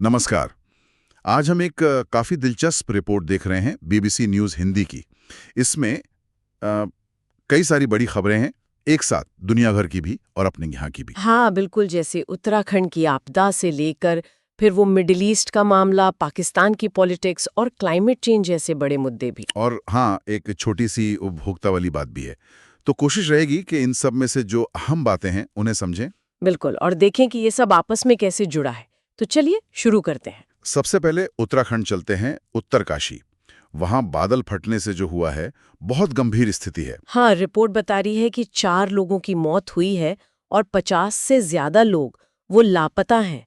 नमस्कार। आज हम एक काफ़ी दिलचस्प रिपोर्ट देख रहे हैं बीबीसी न्यूज़ हिंदी की। इसमें कई सारी बड़ी खबरें हैं, एक साथ दुनिया भर की भी और अपने यहाँ की भी। हाँ, बिल्कुल, जैसे उत्तराखंड की आपदा से लेकर फिर वो मिडिल ईस्ट का मामला, पाकिस्तान की पॉलिटिक्स और क्लाइमेट चेंज जैसे बड़े मुद्दे भी। और हाँ, एक छोटी सी उपभोक्ता वाली बात भी है। तो कोशिश रहेगी कि इन सब में से जो अहम बातें हैं उन्हें समझें। बिल्कुल, और देखें कि ये सब आपस में कैसे जुड़ा है। तो चलिए शुरू करते हैं। सबसे पहले उत्तराखंड चलते हैं, उत्तरकाशी। वहाँ बादल फटने से जो हुआ है, बहुत गंभीर स्थिति है। हाँ, रिपोर्ट बता रही है कि 4 लोगों की मौत हुई है और 50 से ज्यादा लोग वो लापता हैं।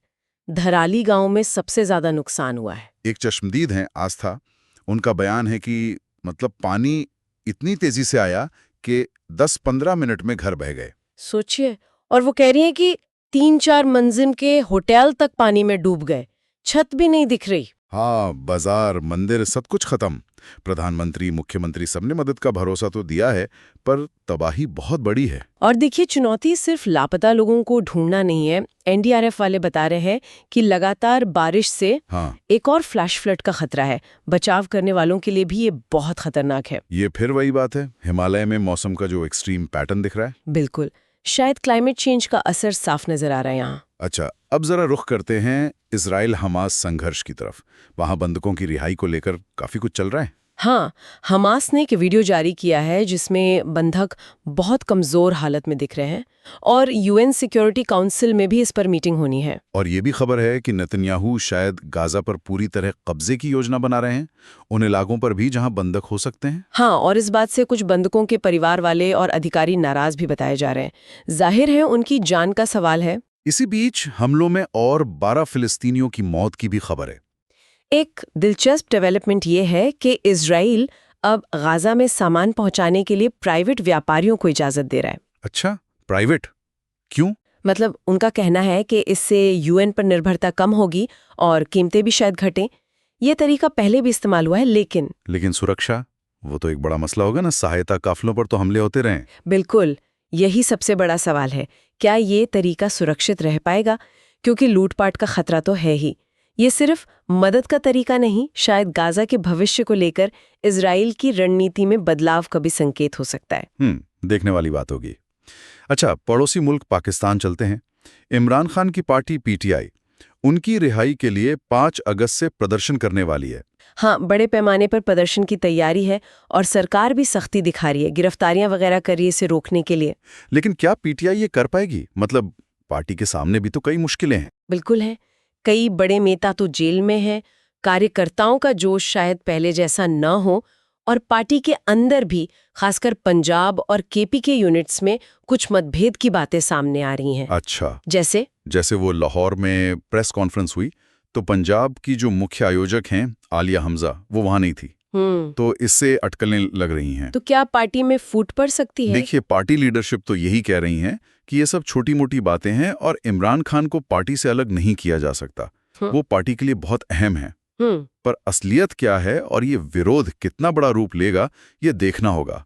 धराली गांव में सबसे ज्यादा नुकसान हुआ है। एक चश्मदीद हैं आस्था, उनका बयान है कि मतलब पानी इतनी तेजी से आया कि 10-15 मिनट में घर बह गए। सोचिए, और वो कह रही हैं कि 3-4 मंजिल के होटल तक पानी में डूब गए, छत भी नहीं दिख रही। हाँ, बाजार, मंदिर सब कुछ खत्म। प्रधानमंत्री, मुख्यमंत्री सबने मदद का भरोसा तो दिया है, पर तबाही बहुत बड़ी है। और देखिए, चुनौती सिर्फ लापता लोगों को ढूंढना नहीं है। एनडीआरएफ वाले बता रहे हैं कि लगातार बारिश से हाँ, एक और फ्लैश फ्लड का खतरा है। बचाव करने वालों के लिए भी ये बहुत खतरनाक है। ये फिर वही बात है, हिमालय में मौसम का जो एक्सट्रीम पैटर्न दिख रहा है। बिल्कुल, शायद क्लाइमेट चेंज का असर साफ नजर आ रहा है यहाँ। अच्छा, अब जरा रुख करते हैं इजराइल हमास संघर्ष की तरफ। वहां बंधकों की रिहाई को लेकर काफी कुछ चल रहा है। हाँ, हमास ने एक वीडियो जारी किया है जिसमें बंधक बहुत कमजोर हालत में दिख रहे हैं और यूएन सिक्योरिटी काउंसिल में भी इस पर मीटिंग होनी है। और ये भी खबर है कि नेतन्याहू शायद गाजा पर पूरी तरह कब्जे की योजना बना रहे हैं, उन इलाकों पर भी जहां बंधक हो सकते हैं। हाँ, और इस बात से कुछ बंधकों के परिवार वाले और अधिकारी नाराज भी बताए जा रहे हैं। जाहिर है उनकी जान का सवाल है। इसी बीच हमलों में और 12 फिलिस्तीनियों की मौत की भी खबर है। एक दिलचस्प डेवलपमेंट ये है कि इजराइल अब गाजा में सामान पहुंचाने के लिए प्राइवेट व्यापारियों को इजाजत दे रहा है। अच्छा, प्राइवेट? क्यों? मतलब उनका कहना है कि इससे यूएन पर निर्भरता कम होगी और कीमतें भी शायद घटें। ये तरीका पहले भी इस्तेमाल हुआ है, लेकिन सुरक्षा, वो तो एक बड़ा मसला होगा ना। सहायता काफिलों पर तो हमले होते रहे। बिल्कुल, यही सबसे बड़ा सवाल है। क्या ये तरीका सुरक्षित रह पाएगा? क्योंकि लूटपाट का खतरा तो है ही। ये सिर्फ मदद का तरीका नहीं, शायद गाजा के भविष्य को लेकर इजराइल की रणनीति में बदलाव का भी संकेत हो सकता है। देखने वाली बात होगी। अच्छा, पड़ोसी मुल्क पाकिस्तान चलते हैं। इमरान खान की पार्टी पीटीआई उनकी रिहाई के लिए 5 अगस्त से प्रदर्शन करने वाली है। हाँ, बड़े पैमाने पर प्रदर्शन की तैयारी है और सरकार भी सख्ती दिखा रही है, गिरफ्तारियां वगैरह कर रही है इसे रोकने के लिए। लेकिन क्या पीटीआई ये कर पाएगी? मतलब पार्टी के सामने भी तो कई मुश्किलें हैं। बिल्कुल है। कई बड़े नेता तो जेल में हैं, कार्यकर्ताओं का जोश शायद पहले जैसा न हो और पार्टी के अंदर भी, खासकर पंजाब और केपी के यूनिट्स में कुछ मतभेद की बातें सामने आ रही हैं। अच्छा, जैसे वो लाहौर में प्रेस कॉन्फ्रेंस हुई तो पंजाब की जो मुख्य आयोजक हैं आलिया हमजा, वो वहां नहीं थी। तो इससे अटकलें लग रही हैं। तो क्या पार्टी में फूट पड़ सकती है? देखिए, पार्टी लीडरशिप तो यही कह रही हैं कि ये सब छोटी मोटी बातें हैं और इमरान खान को पार्टी से अलग नहीं किया जा सकता। वो पार्टी के लिए बहुत अहम है। पर असलियत क्या है और ये विरोध कितना बड़ा रूप लेगा, ये देखना होगा।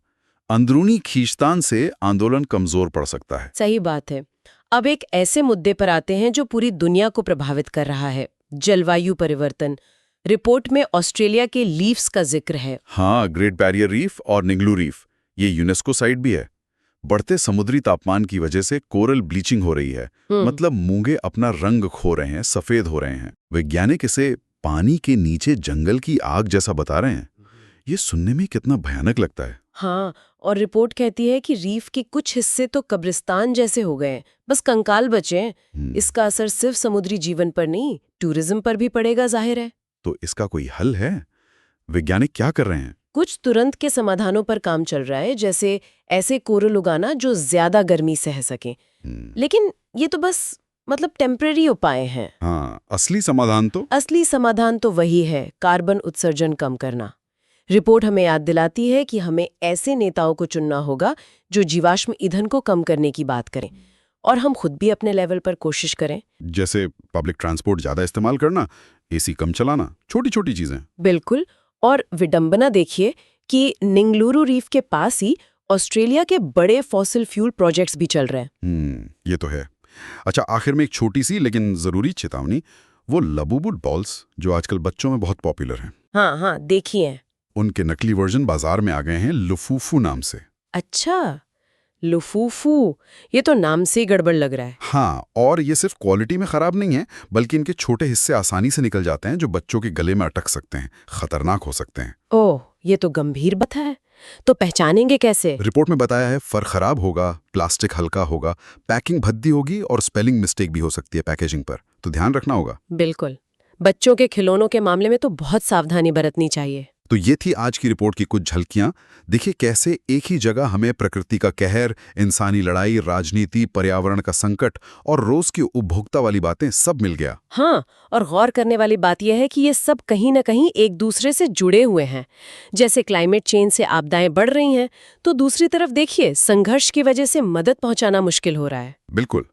अंदरूनी खींचतान से आंदोलन कमजोर पड़ सकता है। सही बात है। अब एक ऐसे मुद्दे पर आते हैं जो पूरी दुनिया को प्रभावित कर रहा है, जलवायु परिवर्तन। रिपोर्ट में ऑस्ट्रेलिया के लीफ्स का जिक्र है। हाँ, ग्रेट बैरियर रीफ और निगलू रीफ, ये यूनेस्को साइट भी है। बढ़ते समुद्री तापमान की वजह से कोरल ब्लीचिंग हो रही है। मतलब मूंगे अपना रंग खो रहे हैं, सफेद हो रहे हैं। वैज्ञानिक इसे पानी के नीचे जंगल की आग जैसा बता रहे हैं। ये सुनने में कितना भयानक लगता है। हाँ, और रिपोर्ट कहती है कि रीफ के कुछ हिस्से तो कब्रिस्तान जैसे हो गए हैं, बस कंकाल बचे हैं। इसका असर सिर्फ समुद्री जीवन पर नहीं, टूरिज्म पर भी पड़ेगा, जाहिर है। तो इसका कोई हल है? वैज्ञानिक क्या कर रहे हैं? कुछ तुरंत के समाधानों पर काम चल रहा है, जैसे ऐसे कोरल उगाना जो ज्यादा गर्मी सह सकें। लेकिन ये तो बस मतलब टेम्परेरी उपाय हैं। हाँ, असली समाधान तो वही है, कार्बन उत्सर्जन कम करना। रिपोर्ट हमें याद दिलाती है कि हमें ऐसे नेताओं को चुनना होगा जो जीवाश्म ईंधन को कम करने की बात करें, और हम खुद भी अपने लेवल पर कोशिश करें। जैसे पब्लिक ट्रांसपोर्ट ज्यादा इस्तेमाल करना, एसी कम चलाना, छोटी छोटी चीजें। बिल्कुल। और विडंबना देखिए कि निंगलुरु रीफ के पास ही ऑस्ट्रेलिया के बड़े फॉसिल फ्यूल प्रोजेक्ट्स भी चल रहे हैं। ये तो है। अच्छा, आखिर में एक छोटी सी लेकिन जरूरी चेतावनी। वो लबूबू डॉल्स जो आजकल बच्चों में बहुत पॉपुलर हैं, हाँ हाँ, देखी हैं। उनके नकली वर्जन बाजार में आ गए हैं लुफूफू नाम से। अच्छा, लुफूफू, ये तो नाम से ही गड़बड़ लग रहा है। हाँ, और ये सिर्फ क्वालिटी में खराब नहीं है, बल्कि इनके छोटे हिस्से आसानी से निकल जाते हैं जो बच्चों के गले में अटक सकते हैं, खतरनाक हो सकते हैं। ओह, ये तो गंभीर बात है। तो पहचानेंगे कैसे? रिपोर्ट में बताया है फर खराब होगा, प्लास्टिक हल्का होगा, पैकिंग भद्दी होगी और स्पेलिंग मिस्टेक भी हो सकती है पैकेजिंग पर, तो ध्यान रखना होगा। बिल्कुल, बच्चों के खिलौनों के मामले में तो बहुत सावधानी बरतनी चाहिए। तो ये थी आज की रिपोर्ट की कुछ झलकियां। देखिए कैसे एक ही जगह हमें प्रकृति का कहर, इंसानी लड़ाई, राजनीति, पर्यावरण का संकट और रोज की उपभोक्ता वाली बातें सब मिल गया। हाँ, और गौर करने वाली बात यह है कि ये सब कहीं न कहीं एक दूसरे से जुड़े हुए हैं। जैसे क्लाइमेट चेंज से आपदाएं बढ़ रही हैं, तो दूसरी तरफ देखिए संघर्ष की वजह से मदद पहुंचाना मुश्किल हो रहा है। बिल्कुल,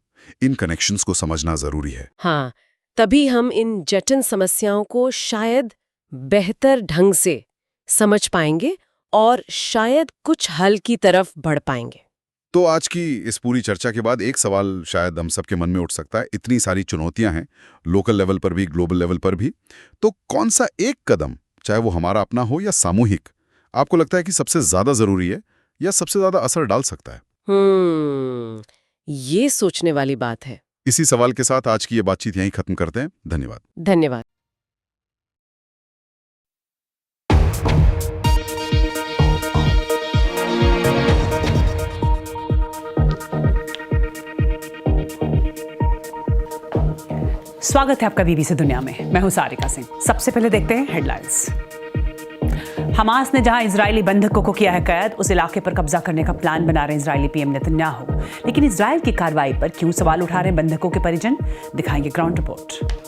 इन कनेक्शंस को समझना जरूरी है। हाँ, तभी हम इन जटिल समस्याओं को शायद बेहतर ढंग से समझ पाएंगे और शायद कुछ हल की तरफ बढ़ पाएंगे। तो आज की इस पूरी चर्चा के बाद एक सवाल शायद हम सबके मन में उठ सकता है, इतनी सारी चुनौतियां हैं, लोकल लेवल पर भी, ग्लोबल लेवल पर भी, तो कौन सा एक कदम, चाहे वो हमारा अपना हो या सामूहिक, आपको लगता है कि सबसे ज्यादा जरूरी है या सबसे ज्यादा असर डाल सकता है? ये सोचने वाली बात है। इसी सवाल के साथ आज की ये बातचीत यहीं खत्म करते हैं। धन्यवाद। धन्यवाद। स्वागत है आपका बीबीसी दुनिया में। मैं हूं सारिका सिंह। सबसे पहले देखते हैं हेडलाइंस। हमास ने जहां इजरायली बंधकों को किया है कैद, उस इलाके पर कब्जा करने का प्लान बना रहे इजरायली पीएम नेतन्याहू। लेकिन इजरायल की कार्रवाई पर क्यों सवाल उठा रहे बंधकों के परिजन, दिखाएंगे ग्राउंड रिपोर्ट।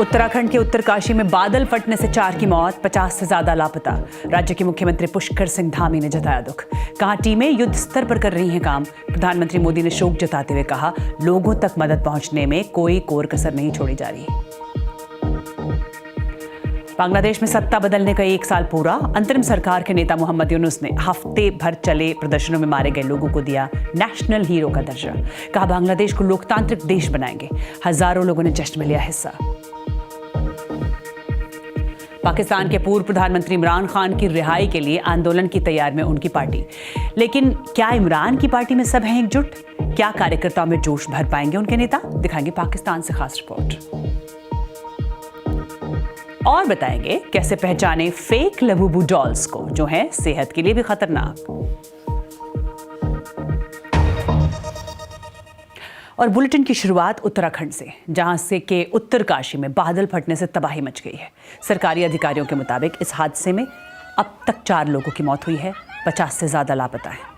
उत्तराखंड के उत्तरकाशी में बादल फटने से 4 की मौत, 50 से ज्यादा लापता। राज्य के मुख्यमंत्री पुष्कर सिंह धामी ने जताया दुख। कहा टीमें युद्ध स्तर पर कर रही हैं काम। प्रधानमंत्री मोदी ने शोक जताते हुए कहा लोगों तक मदद पहुंचने में कोई कोर कसर नहीं छोड़ी जा रही। बांग्लादेश में सत्ता बदलने का 1 साल पूरा। अंतरिम सरकार के नेता मोहम्मद यूनुस ने हफ्ते भर चले प्रदर्शनों में मारे गए लोगों को दिया नेशनल हीरो का दर्जा। कहा बांग्लादेश को लोकतांत्रिक देश बनाएंगे। हजारों लोगों ने जश्न में लिया हिस्सा। पाकिस्तान के पूर्व प्रधानमंत्री इमरान खान की रिहाई के लिए आंदोलन की तैयारी में उनकी पार्टी। लेकिन क्या इमरान की पार्टी में सब हैं एकजुट? क्या कार्यकर्ताओं में जोश भर पाएंगे उनके नेता? दिखाएंगे पाकिस्तान से खास रिपोर्ट। और बताएंगे कैसे पहचाने फेक लबूबू डॉल्स को, जो है सेहत के लिए भी खतरनाक। और बुलेटिन की शुरुआत उत्तराखंड से, जहां से के उत्तरकाशी में बादल फटने से तबाही मच गई है। सरकारी अधिकारियों के मुताबिक इस हादसे में अब तक 4 लोगों की मौत हुई है, 50 से ज्यादा लापता है।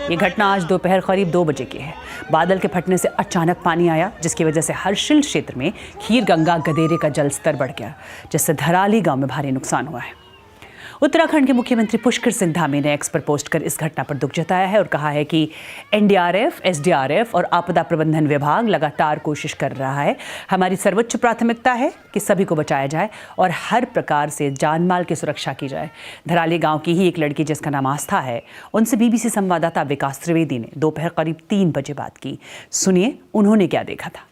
ये घटना आज दोपहर करीब 2 बजे की है। बादल के फटने से अचानक पानी आया, जिसकी वजह से हर्षिल क्षेत्र में खीर गंगा गदेरे का जल स्तर बढ़ गया, जिससे धराली गांव में भारी नुकसान हुआ है। उत्तराखंड के मुख्यमंत्री पुष्कर सिंह धामी ने एक्स पर पोस्ट कर इस घटना पर दुख जताया है और कहा है कि एनडीआरएफ, एसडीआरएफ और आपदा प्रबंधन विभाग लगातार कोशिश कर रहा है। हमारी सर्वोच्च प्राथमिकता है कि सभी को बचाया जाए और हर प्रकार से जान माल की सुरक्षा की जाए। धराली गांव की ही एक लड़की जिसका नाम आस्था है, उनसे बीबीसी संवाददाता विकास त्रिवेदी ने दोपहर करीब 3 बजे बात की। सुनिए उन्होंने क्या देखा था।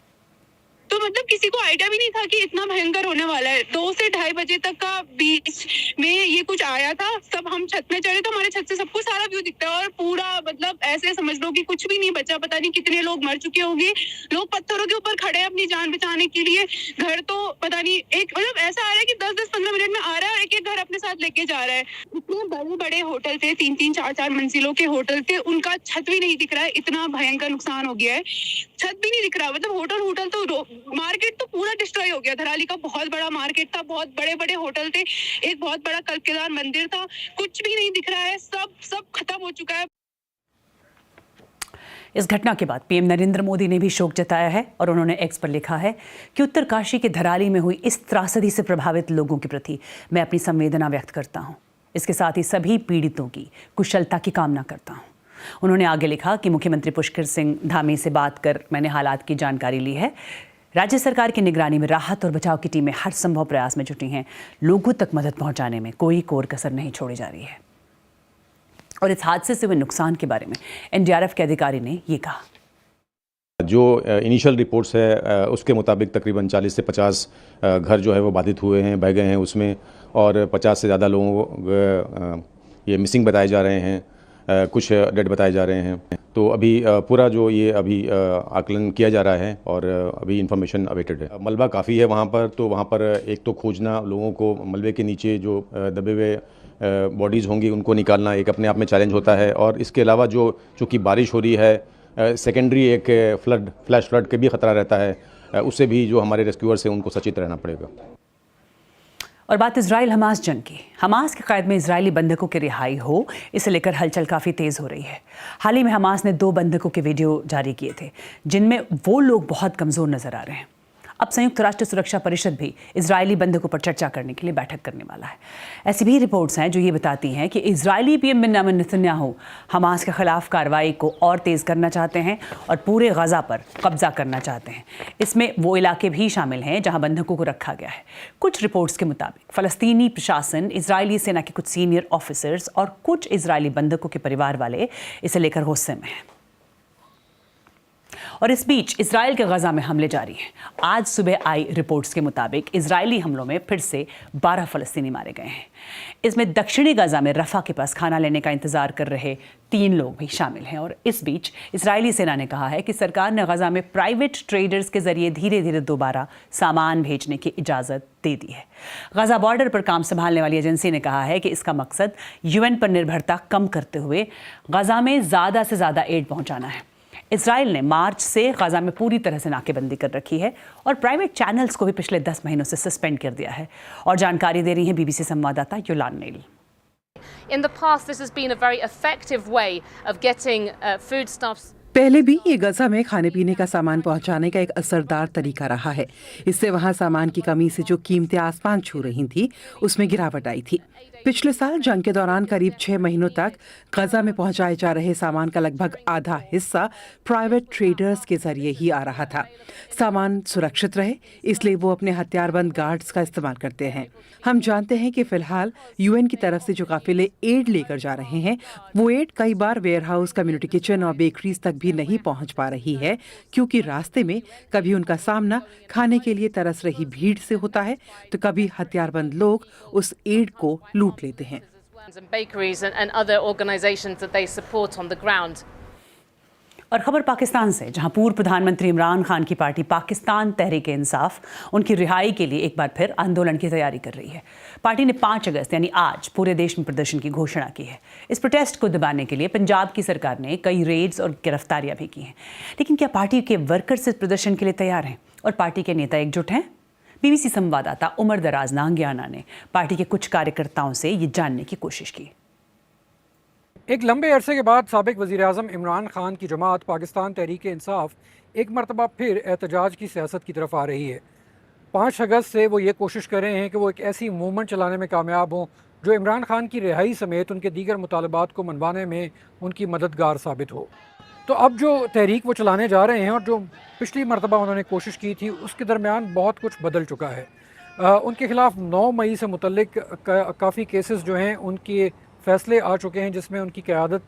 तो मतलब किसी को आइडिया भी नहीं था कि इतना भयंकर होने वाला है। 2 से 2:30 बजे तक का बीच में ये कुछ आया था। सब हम छत में चढ़े तो हमारे छत से सबको सारा व्यू दिखता है और पूरा मतलब ऐसे समझ लो कि कुछ भी नहीं बचा। पता नहीं कितने लोग मर चुके होंगे। लोग पत्थरों के ऊपर खड़े हैं अपनी जान बचाने के लिए। घर तो पता नहीं, एक मतलब ऐसा आ रहा है कि 10-15 मिनट में आ रहा है और एक घर अपने साथ लेके जा रहा है। इतने बड़े बड़े होटल थे, 3-3, 4-4 मंजिलों के होटल थे, उनका छत भी नहीं दिख रहा है। इतना भयंकर नुकसान हो गया है, छत भी नहीं दिख रहा। मतलब होटल तो मार्केट तो पूरा डिस्ट्रॉय हो गया। धराली का बहुत बड़ा मार्केट था, बहुत बड़े बड़े होटल थे, एक बहुत बड़ा कल्केदार मंदिर था, कुछ भी नहीं दिख रहा है। सब खत्म हो चुका है। इस घटना के बाद पीएम नरेंद्र मोदी ने भी शोक जताया है और उन्होंने एक्स पर लिखा है कि उत्तरकाशी के धराली में हुई इस त्रासदी से प्रभावित लोगों के प्रति मैं अपनी संवेदना व्यक्त करता हूं। इसके साथ ही सभी पीड़ितों की कुशलता की कामना करता हूं। उन्होंने आगे लिखा कि मुख्यमंत्री पुष्कर सिंह धामी से बात कर मैंने हालात की जानकारी ली है। राज्य सरकार की निगरानी में राहत और बचाव की टीमें हर संभव प्रयास में जुटी हैं। लोगों तक मदद पहुंचाने में कोई कोर कसर नहीं छोड़ी जा रही है। और इस हादसे से हुए नुकसान के बारे में एनडीआरएफ के अधिकारी ने ये कहा। जो इनिशियल रिपोर्ट्स है उसके मुताबिक तकरीबन 40 से 50 घर जो है वो बाधित हुए हैं, बह गए हैं उसमें, और 50 से ज़्यादा लोगों को ये मिसिंग बताए जा रहे हैं, कुछ डेड बताए जा रहे हैं। तो अभी पूरा जो ये अभी आकलन किया जा रहा है और अभी इंफॉर्मेशन अवेटेड है। मलबा काफ़ी है वहाँ पर, तो वहाँ पर एक तो खोजना, लोगों को मलबे के नीचे जो दबे हुए बॉडीज़ होंगी उनको निकालना एक अपने आप में चैलेंज होता है। और इसके अलावा जो चूँकि बारिश हो रही है, सेकेंडरी एक फ्लैश फ्लड के भी ख़तरा रहता है, उससे भी जो हमारे रेस्क्यूअर्स हैं उनको सचेत रहना पड़ेगा। और बात इजराइल हमास जंग की। हमास की क़ैद में इजरायली बंधकों की रिहाई हो, इसे लेकर हलचल काफ़ी तेज़ हो रही है। हाल ही में हमास ने 2 बंधकों के वीडियो जारी किए थे जिनमें वो लोग बहुत कमज़ोर नज़र आ रहे हैं। अब संयुक्त राष्ट्र सुरक्षा परिषद भी इजरायली बंधकों पर चर्चा करने के लिए बैठक करने वाला है। ऐसी भी रिपोर्ट्स हैं जो ये बताती हैं कि Israeli PM Benjamin Netanyahu Hamas के खिलाफ कार्रवाई को और तेज़ करना चाहते हैं और पूरे गजा पर कब्जा करना चाहते हैं। इसमें वो इलाके भी शामिल हैं जहां बंधकों को रखा गया है। कुछ रिपोर्ट्स के मुताबिक फ़लस्तीनी प्रशासन, इजरायली सेना के कुछ सीनियर ऑफिसर्स और कुछ इजरायली बंधकों के परिवार वाले इसे लेकर गुस्से में हैं। और इस बीच इजराइल के गजा में हमले जारी हैं। आज सुबह आई रिपोर्ट्स के मुताबिक इजरायली हमलों में फिर से 12 फ़लस्तीनी मारे गए हैं। इसमें दक्षिणी गजा में रफ़ा के पास खाना लेने का इंतजार कर रहे 3 लोग भी शामिल हैं। और इस बीच इजरायली सेना ने कहा है कि सरकार ने गजा में प्राइवेट ट्रेडर्स के जरिए धीरे धीरे दोबारा सामान भेजने की इजाज़त दे दी है। गजा बॉर्डर पर काम संभालने वाली एजेंसी ने कहा है कि इसका मकसद यूएन पर निर्भरता कम करते हुए गजा में ज़्यादा से ज़्यादा एड पहुँचाना है। इजराइल ने मार्च से गजा में पूरी तरह से नाकेबंदी कर रखी है और प्राइवेट चैनल्स को भी पिछले 10 महीनों से सस्पेंड कर दिया है। और जानकारी दे रही हैं बीबीसी संवाददाता योलान nail. In the past, this has been a very effective way of getting foodstuffs. पहले भी ये गजा में खाने पीने का सामान पहुंचाने का एक असरदार तरीका रहा है। इससे वहां सामान की कमी से जो कीमतें आसमान छू रही थी उसमें गिरावट आई थी। पिछले साल जंग के दौरान करीब 6 महीनों तक गजा में पहुंचाए जा रहे सामान का लगभग आधा हिस्सा प्राइवेट ट्रेडर्स के जरिए ही आ रहा था। सामान सुरक्षित रहे इसलिए वो अपने हथियारबंद गार्ड्स का इस्तेमाल करते हैं। हम जानते हैं कि फिलहाल यूएन की तरफ से जो काफिले एड लेकर जा रहे हैं वो एड कई बार वेयरहाउस, कम्युनिटी किचन और बेकरीज तक भी नहीं पहुंच पा रही है क्योंकि रास्ते में कभी उनका सामना खाने के लिए तरस रही भीड़ से होता है तो कभी हथियारबंद लोग उस एड को लूट लेते हैं। और खबर पाकिस्तान से, जहां पूर्व प्रधानमंत्री इमरान खान की पार्टी पाकिस्तान तहरीक-ए-इंसाफ उनकी रिहाई के लिए एक बार फिर आंदोलन की तैयारी कर रही है। पार्टी ने 5 अगस्त यानी आज पूरे देश में प्रदर्शन की घोषणा की है। इस प्रोटेस्ट को दबाने के लिए पंजाब की सरकार ने कई रेड्स और गिरफ्तारियां भी की हैं। लेकिन क्या पार्टी के वर्कर्स इस प्रदर्शन के लिए तैयार हैं और पार्टी के नेता एकजुट हैं? बीबीसी संवाददाता उमर दराज नांगियाना ने पार्टी के कुछ कार्यकर्ताओं से ये जानने की कोशिश की। एक लंबे अरसे के बाद साबिक वज़ीर-ए-आज़म इमरान खान की जमात पाकिस्तान तहरीक-ए-इंसाफ एक मरतबा फिर एहतजाज की सियासत की तरफ आ रही है। 5 अगस्त से वो ये कोशिश कर रहे हैं कि वो एक ऐसी मूवमेंट चलाने में कामयाब हों जो इमरान खान की रिहाई समेत उनके दीगर मुतालबात को मनवाने में उनकी मददगार साबित हो। तो अब जो तहरीक वो चलाने जा रहे हैं और जो पिछली मरतबा उन्होंने कोशिश की थी उसके दरमियान बहुत कुछ बदल चुका है। उनके खिलाफ 9 मई से मुतल्लिक काफ़ी केसेस जो हैं उनके फ़ैसले आ चुके हैं जिसमें उनकी क़यादत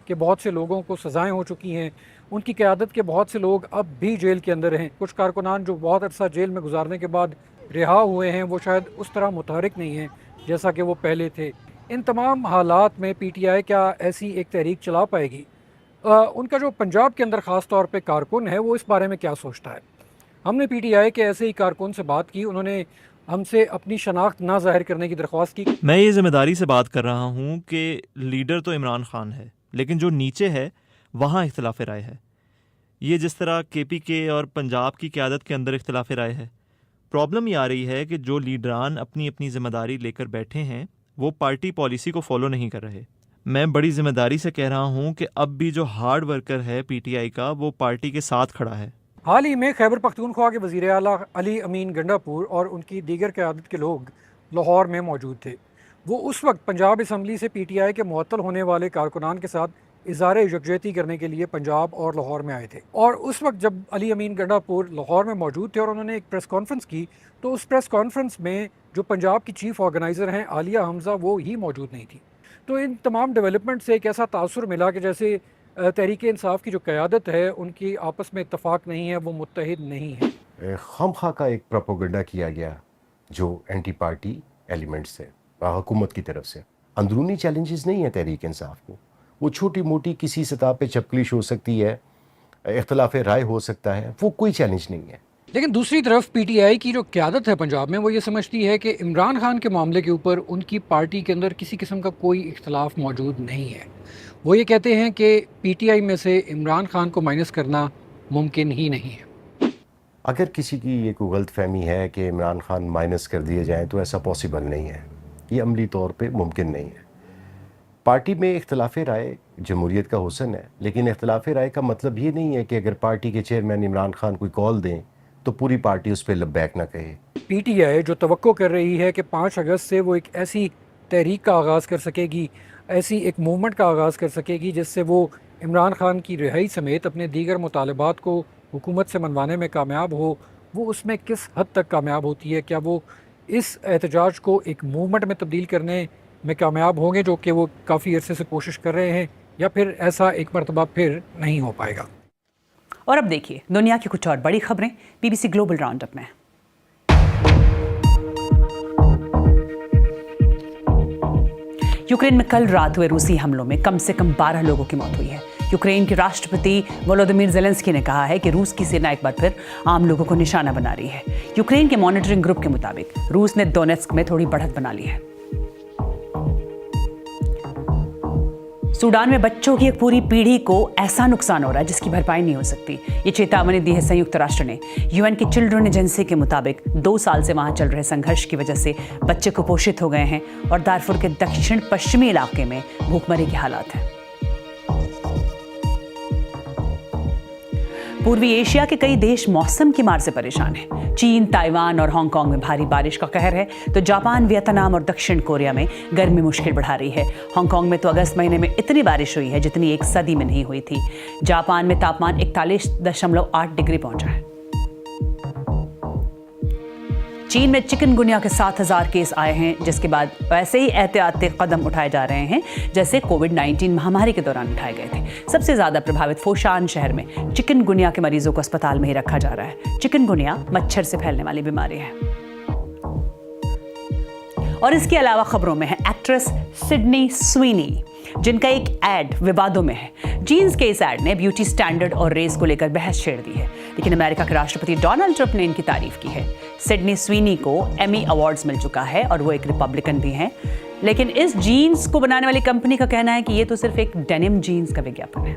के बहुत से लोगों को सज़ाएं हो चुकी हैं। उनकी क़यादत के बहुत से लोग अब भी जेल के अंदर हैं। कुछ कारकुनान जो बहुत अरसा जेल में गुजारने के बाद रिहा हुए हैं वो शायद उस तरह मुतहरिक नहीं हैं जैसा कि वो पहले थे। इन तमाम हालात में पीटीआई क्या ऐसी एक तहरीक चला पाएगी? उनका जो पंजाब के अंदर ख़ास तौर पे कारकुन है वो इस बारे में क्या सोचता है? हमने पीटीआई के ऐसे ही कारकुन से बात की। उन्होंने हमसे अपनी शनाख्त ना जाहिर करने की दरख्वास्त की। मैं ये जिम्मेदारी से बात कर रहा हूँ कि लीडर तो इमरान खान है लेकिन जो नीचे है वहाँ इख्तिलाफ राय है। ये जिस तरह केपीके और पंजाब की क़यादत के अंदर इख्तिलाफ राय है, प्रॉब्लम ये आ रही है कि जो लीडरान अपनी अपनी जिम्मेदारी लेकर बैठे हैं वो पार्टी पॉलिसी को फॉलो नहीं कर रहे। मैं बड़ी जिम्मेदारी से कह रहा हूँ कि अब भी जो हार्ड वर्कर है पीटीआई का वो पार्टी के साथ खड़ा है। हाल ही में खैबर पख्तूनख्वा के वज़ीर आला अली अमीन गंडापुर और उनकी दीगर क़यादत के लोग लाहौर में मौजूद थे। वो उस वक्त पंजाब असम्बली से पीटीआई के मुअत्तल होने वाले कारकुनान के साथ इज़हार यकजहती करने के लिए पंजाब और लाहौर में आए थे। और उस वक्त जब अली अमीन गंडापुर लाहौर में मौजूद थे और उन्होंने एक प्रेस कॉन्फ्रेंस की तो उस प्रेस कॉन्फ्रेंस में जो पंजाब की चीफ ऑर्गेनाइज़र हैं आलिया हमज़ा वो ही मौजूद नहीं थी। तो इन तमाम डेवलपमेंट से एक ऐसा तासुर मिला कि जैसे तहरीक इंसाफ की जो क़यादत है उनकी आपस में इत्तफाक नहीं है, वो मुत्तहिद नहीं है। खामखा का एक प्रोपोगंडा किया गया जो एंटी पार्टी एलिमेंट्स है हुकूमत की तरफ से। अंदरूनी चैलेंजेस नहीं है तहरीक इंसाफ को, वो छोटी मोटी किसी सतह पे चपकलिश हो सकती है, इख्तलाफ राय हो सकता है, वो कोई चैलेंज नहीं है। लेकिन दूसरी तरफ पीटीआई की जो क़यादत है पंजाब में, वो ये समझती है कि इमरान खान के मामले के ऊपर उनकी पार्टी के अंदर किसी किस्म का कोई इख्तलाफ मौजूद नहीं है। वो ये कहते हैं कि पीटीआई में से इमरान खान को माइनस करना मुमकिन ही नहीं है। अगर किसी की ये कोई गलत फहमी है कि इमरान खान माइनस कर दिए जाएँ तो ऐसा पॉसिबल नहीं है, ये अमली तौर पे मुमकिन नहीं है। पार्टी में इख्तलाफ राय जमहूरियत का हुस्न है, लेकिन इख्तलाफ राय का मतलब ये नहीं है कि अगर पार्टी के चेयरमैन इमरान खान कोई कॉल दें तो पूरी पार्टी उस पर लब्बैक ना कहे। पीटीआई जो तवक्को कर रही है कि 5 अगस्त से वो एक ऐसी तहरीक का आगाज़ कर सकेगी, ऐसी एक मूवमेंट का आगाज़ कर सकेगी जिससे वो इमरान खान की रिहाई समेत अपने दीगर मुतालबात को हुकूमत से मनवाने में कामयाब हो, वो उसमें किस हद तक कामयाब होती है? क्या वो इस एहतजाज को एक मूवमेंट में तब्दील करने में कामयाब होंगे, जो कि वो काफ़ी अरसे से कोशिश कर रहे हैं, या फिर ऐसा एक मरतबा फिर नहीं हो पाएगा? और अब देखिए दुनिया की कुछ और बड़ी खबरें बीबीसी ग्लोबल राउंडअप में। यूक्रेन में कल रात हुए रूसी हमलों में कम से कम 12 लोगों की मौत हुई है। यूक्रेन के राष्ट्रपति वोलोदिमीर ज़ेलेंस्की ने कहा है कि रूस की सेना एक बार फिर आम लोगों को निशाना बना रही है। यूक्रेन के मॉनिटरिंग ग्रुप के मुताबिक रूस ने डोनेट्स्क में थोड़ी बढ़त बना ली है। सूडान में बच्चों की एक पूरी पीढ़ी को ऐसा नुकसान हो रहा है जिसकी भरपाई नहीं हो सकती। ये चेतावनी दी है संयुक्त राष्ट्र ने। यूएन की चिल्ड्रन एजेंसी के मुताबिक 2 साल से वहां चल रहे संघर्ष की वजह से बच्चे कुपोषित हो गए हैं और दारफुर के दक्षिण पश्चिमी इलाके में भूखमरी के हालात हैं। पूर्वी एशिया के कई देश मौसम की मार से परेशान हैं। चीन, ताइवान और हांगकांग में भारी बारिश का कहर है, तो जापान, वियतनाम और दक्षिण कोरिया में गर्मी मुश्किल बढ़ा रही है। हांगकांग में तो अगस्त महीने में इतनी बारिश हुई है जितनी एक सदी में नहीं हुई थी। जापान में तापमान 41.8 डिग्री पहुंचा है। चीन में चिकनगुनिया के 7,000 केस आए हैं, जिसके बाद वैसे ही एहतियाती कदम उठाए जा रहे हैं जैसे कोविड-19 महामारी के दौरान उठाए गए थे। सबसे ज्यादा प्रभावित फोशान शहर में चिकनगुनिया के मरीजों को अस्पताल में ही रखा जा रहा है। चिकनगुनिया मच्छर से फैलने वाली बीमारी है। और इसके अलावा खबरों में है एक्ट्रेस सिडनी स्वीनी, जिनका एक एड विवादों में है। जीन्स के इस एड ने ब्यूटी स्टैंडर्ड और रेस को लेकर बहस छेड़ दी है, लेकिन अमेरिका के राष्ट्रपति डोनाल्ड ट्रंप ने इनकी तारीफ की है। सिडनी स्वीनी को एमी अवार्ड्स मिल चुका है और वो एक रिपब्लिकन भी हैं, लेकिन इस जीन्स को बनाने वाली कंपनी का कहना है कि ये तो सिर्फ एक डेनिम जीन्स का विज्ञापन है।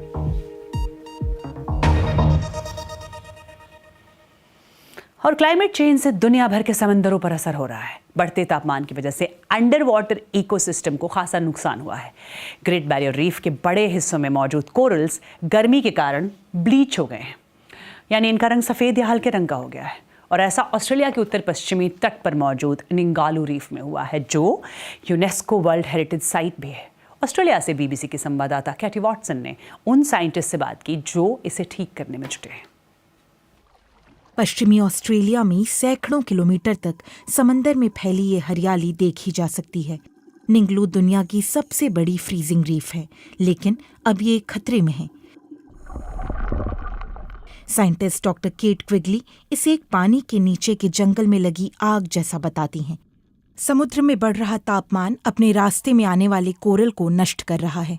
और क्लाइमेट चेंज से दुनिया भर के समंदरों पर असर हो रहा है। बढ़ते तापमान की वजह से अंडर वाटर इकोसिस्टम को खासा नुकसान हुआ है। ग्रेट बैरियर रीफ के बड़े हिस्सों में मौजूद कोरल्स गर्मी के कारण ब्लीच हो गए हैं, यानी इनका रंग सफ़ेद या हल्के रंग का हो गया है। और ऐसा ऑस्ट्रेलिया के उत्तर पश्चिमी तट पर मौजूद निंगालू रीफ में हुआ है, जो यूनेस्को वर्ल्ड हेरिटेज साइट भी है। ऑस्ट्रेलिया से बीबीसी के संवाददाता कैटी वॉटसन ने उन साइंटिस्ट से बात की जो इसे ठीक करने में जुटे हैं। पश्चिमी ऑस्ट्रेलिया में सैकड़ों किलोमीटर तक समंदर में फैली ये हरियाली देखी जा सकती है। निंगलू दुनिया की सबसे बड़ी फ्रीजिंग रीफ है, लेकिन अब ये खतरे में है। साइंटिस्ट डॉक्टर केट क्विगली इसे एक पानी के नीचे के जंगल में लगी आग जैसा बताती हैं। समुद्र में बढ़ रहा तापमान अपने रास्ते में आने वाले कोरल को नष्ट कर रहा है।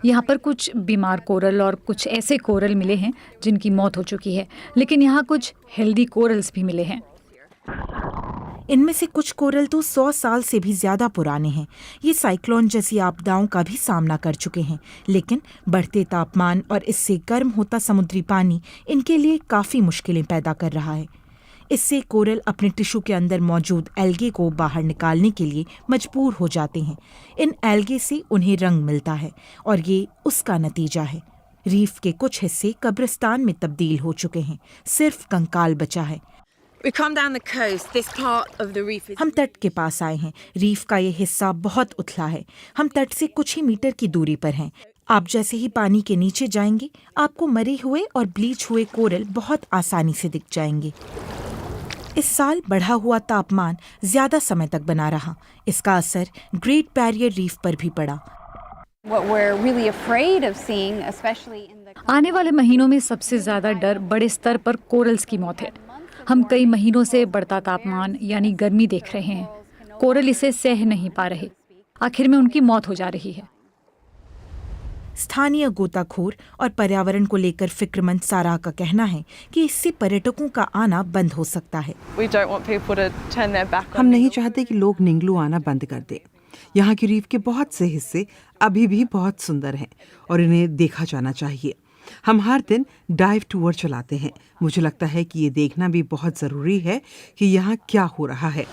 यहाँ पर कुछ बीमार कोरल और कुछ ऐसे कोरल मिले हैं जिनकी मौत हो चुकी है, लेकिन यहाँ कुछ हेल्दी कोरल्स भी मिले हैं। इनमें से कुछ कोरल तो 100 साल से भी ज्यादा पुराने हैं। ये साइक्लोन जैसी आपदाओं का भी सामना कर चुके हैं, लेकिन बढ़ते तापमान और इससे गर्म होता समुद्री पानी इनके लिए काफी मुश्किलें पैदा कर रहा है। इससे कोरल अपने टिश्यू के अंदर मौजूद एल्गे को बाहर निकालने के लिए मजबूर हो जाते हैं। इन एल्गे से उन्हें रंग मिलता है और ये उसका नतीजा है। रीफ के कुछ हिस्से कब्रिस्तान में तब्दील हो चुके हैं, सिर्फ कंकाल बचा है। हम तट के पास आए हैं। रीफ का ये हिस्सा बहुत उथला है। हम तट से कुछ ही मीटर की दूरी पर हैं। आप जैसे ही पानी के नीचे जाएंगे, आपको मरे हुए और ब्लीच हुए कोरल बहुत आसानी से दिख जाएंगे। इस साल बढ़ा हुआ तापमान ज्यादा समय तक बना रहा। इसका असर ग्रेट बैरियर रीफ पर भी पड़ा। आने वाले महीनों में सबसे ज्यादा डर बड़े स्तर पर कोरल्स की मौत है। हम कई महीनों से बढ़ता तापमान यानी गर्मी देख रहे हैं। कोरल इसे सह नहीं पा रहे, आखिर में उनकी मौत हो जा रही है। स्थानीय गोताखोर और पर्यावरण को लेकर फिक्रमंद सारा का कहना है कि इससे पर्यटकों का आना बंद हो सकता है। हम नहीं चाहते कि लोग निंगलू आना बंद कर दें। यहाँ की रीफ के बहुत से हिस्से अभी भी बहुत सुंदर हैं और इन्हें देखा जाना चाहिए। हम हर दिन डाइव टूर चलाते हैं। मुझे लगता है कि ये देखना भी बहुत ज़रूरी है कि यहाँ क्या हो रहा है।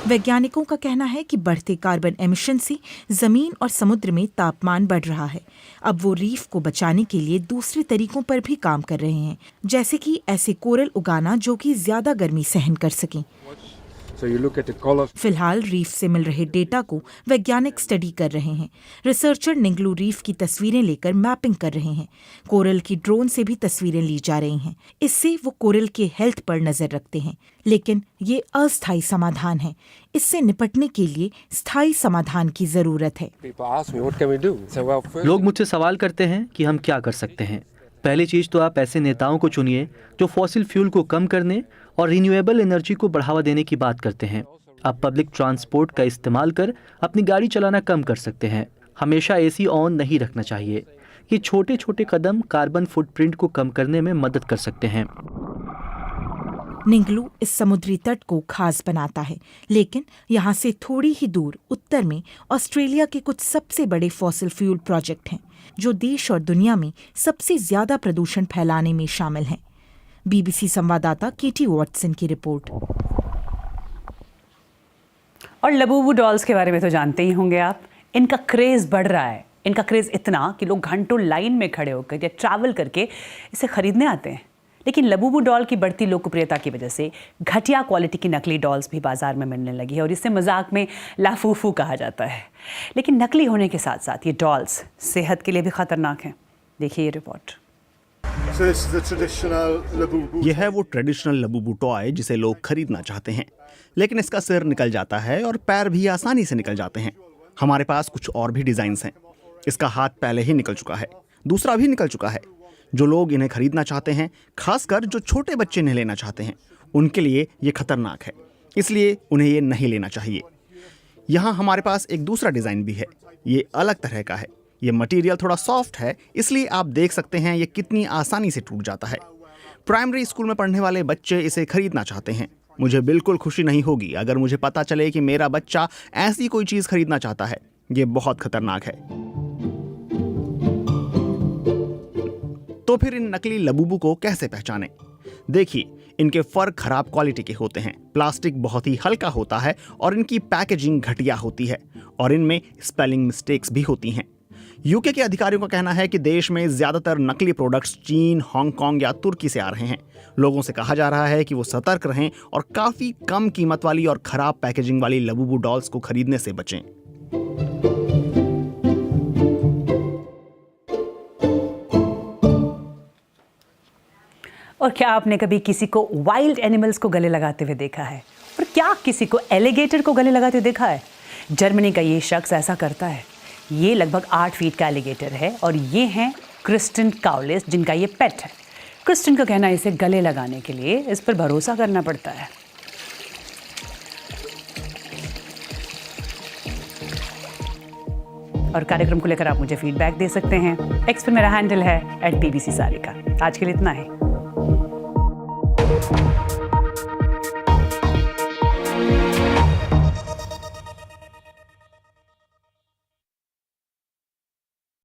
वैज्ञानिकों का कहना है कि बढ़ते कार्बन एमिशन से जमीन और समुद्र में तापमान बढ़ रहा है। अब वो रीफ को बचाने के लिए दूसरे तरीकों पर भी काम कर रहे हैं, जैसे कि ऐसे कोरल उगाना जो कि ज्यादा गर्मी सहन कर सकें। फिलहाल रीफ से मिल रहे डेटा को वैज्ञानिक स्टडी कर रहे हैं। रिसर्चर निंगलू रीफ की तस्वीरें लेकर मैपिंग कर रहे हैं। कोरल की ड्रोन से भी तस्वीरें ली जा रही हैं। इससे वो कोरल के हेल्थ पर नजर रखते हैं। लेकिन ये अस्थायी समाधान है। इससे निपटने के लिए स्थायी समाधान की जरूरत है। लोग मुझसे सवाल करते हैं कि हम क्या कर सकते हैं। पहली चीज तो आप ऐसे नेताओं को चुनिए जो फॉसिल फ्यूल को कम करने और रिन्यूएबल एनर्जी को बढ़ावा देने की बात करते हैं। आप पब्लिक ट्रांसपोर्ट का इस्तेमाल कर अपनी गाड़ी चलाना कम कर सकते हैं। हमेशा एसी ऑन नहीं रखना चाहिए। ये छोटे छोटे कदम कार्बन फुटप्रिंट को कम करने में मदद कर सकते हैं। निंगलू इस समुद्री तट को खास बनाता है, लेकिन यहाँ से थोड़ी ही दूर उत्तर में ऑस्ट्रेलिया के कुछ सबसे बड़े फॉसिल फ्यूल प्रोजेक्ट हैं, जो देश और दुनिया में सबसे ज्यादा प्रदूषण फैलाने में शामिल हैं। बीबीसी संवाददाता केटी वॉटसन की रिपोर्ट। और लबूबू डॉल्स के बारे में तो जानते ही होंगे आप। इनका क्रेज बढ़ रहा है। इनका क्रेज इतना कि लोग घंटों लाइन में खड़े होकर या ट्रैवल करके इसे खरीदने आते हैं। लेकिन लबूबू डॉल की बढ़ती लोकप्रियता की वजह से घटिया क्वालिटी की नकली डॉल्स भी बाजार में मिलने लगी है और इसे मजाक में लाफूफू कहा जाता है। लेकिन नकली होने के साथ साथ ये डॉल्स सेहत के लिए भी खतरनाक हैं। देखिए ये रिपोर्ट। यह है वो ट्रेडिशनल लबूबू टॉय जिसे लोग खरीदना चाहते हैं, लेकिन इसका सिर निकल जाता है और पैर भी आसानी से निकल जाते हैं। हमारे पास कुछ और भी डिजाइन्स हैं। इसका हाथ पहले ही निकल चुका है, दूसरा भी निकल चुका है। जो लोग इन्हें खरीदना चाहते हैं, खासकर जो छोटे बच्चे इन्हें लेना चाहते हैं, उनके लिए ये खतरनाक है, इसलिए उन्हें ये नहीं लेना चाहिए। यहाँ हमारे पास एक दूसरा डिज़ाइन भी है। ये अलग तरह का है। ये मटेरियल थोड़ा सॉफ्ट है, इसलिए आप देख सकते हैं ये कितनी आसानी से टूट जाता है। प्राइमरी स्कूल में पढ़ने वाले बच्चे इसे खरीदना चाहते हैं। मुझे बिल्कुल खुशी नहीं होगी अगर मुझे पता चले कि मेरा बच्चा ऐसी कोई चीज़ खरीदना चाहता है। ये बहुत खतरनाक है। तो फिर इन नकली लबूबू को कैसे पहचानें? देखिए, इनके फर खराब क्वालिटी के होते हैं, प्लास्टिक बहुत ही हल्का होता है और इनकी पैकेजिंग घटिया होती है और इनमें स्पेलिंग मिस्टेक्स भी होती हैं। यूके के अधिकारियों का कहना है कि देश में ज्यादातर नकली प्रोडक्ट्स चीन, हांगकांग या तुर्की से आ रहे हैं। लोगों से कहा जा रहा है कि वो सतर्क रहें और काफी कम कीमत वाली और खराब पैकेजिंग वाली लबूबू डॉल्स को खरीदने से बचें। और क्या आपने कभी किसी को वाइल्ड एनिमल्स को गले लगाते हुए देखा है? और क्या किसी को एलिगेटर को गले लगाते हुए देखा है? जर्मनी का ये शख्स ऐसा करता है। ये लगभग 8 फीट का एलिगेटर है और ये हैं क्रिस्टिन काउलिस, जिनका ये पेट है। क्रिस्टिन का कहना है इसे गले लगाने के लिए इस पर भरोसा करना पड़ता है। और कार्यक्रम को लेकर आप मुझे फीडबैक दे सकते हैं। एक्स पर मेरा हैंडल है @BBC सारिका। आज के लिए इतना है।